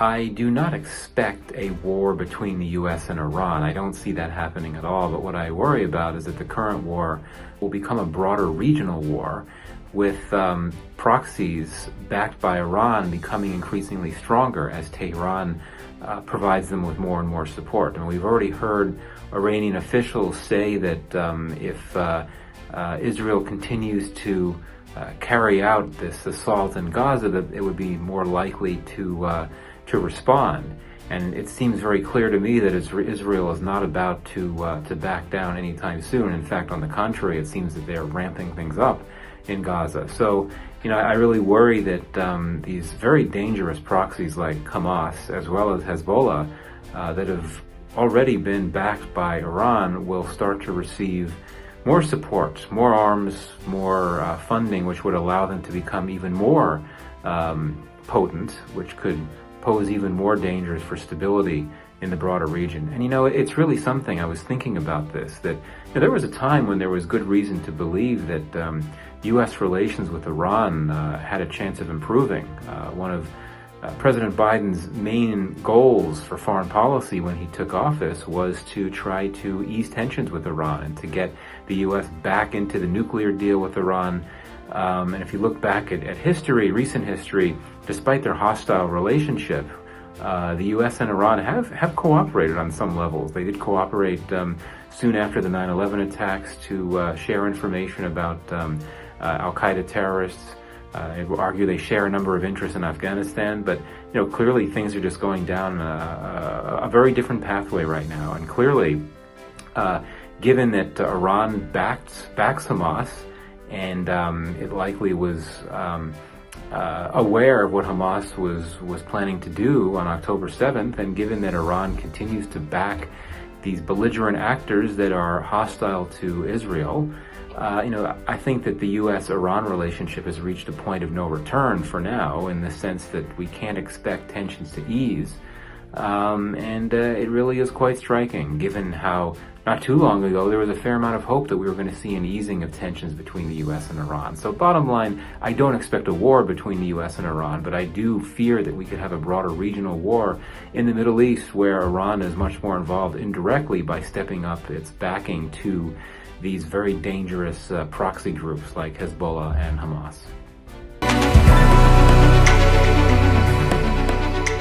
I do not expect a war between the U.S. and Iran. I don't see that happening at all. But what I worry about is that the current war will become a broader regional war with proxies backed by Iran becoming increasingly stronger as Tehran provides them with more and more support. And we've already heard Iranian officials say that if Israel continues to carry out this assault in Gaza, that it would be more likely to respond. And it seems very clear to me that Israel is not about to back down anytime soon. In fact, on the contrary, it seems that they're ramping things up in Gaza. So, I really worry that these very dangerous proxies like Hamas, as well as Hezbollah, that have already been backed by Iran, will start to receive more support, more arms, more funding, which would allow them to become even more potent, which could pose even more dangers for stability in the broader region. And it's really something. I was thinking about this, that there was a time when there was good reason to believe that U.S. relations with Iran had a chance of improving. One of President Biden's main goals for foreign policy when he took office was to try to ease tensions with Iran and to get the U.S. back into the nuclear deal with Iran. And if you look back at history, recent history, despite their hostile relationship, the U.S. and Iran have cooperated on some levels. They did cooperate soon after the 9/11 attacks to share information about al-Qaeda terrorists. I would argue they share a number of interests in Afghanistan, but clearly things are just going down a very different pathway right now. And clearly, given that Iran backs Hamas, and it likely was aware of what Hamas was planning to do on October 7th, and given that Iran continues to back these belligerent actors that are hostile to Israel, I think that the U.S.-Iran relationship has reached a point of no return for now, in the sense that we can't expect tensions to ease. And it really is quite striking, given how not too long ago there was a fair amount of hope that we were going to see an easing of tensions between the U.S. and Iran. So bottom line, I don't expect a war between the U.S. and Iran, but I do fear that we could have a broader regional war in the Middle East, where Iran is much more involved indirectly by stepping up its backing to these very dangerous proxy groups like Hezbollah and Hamas.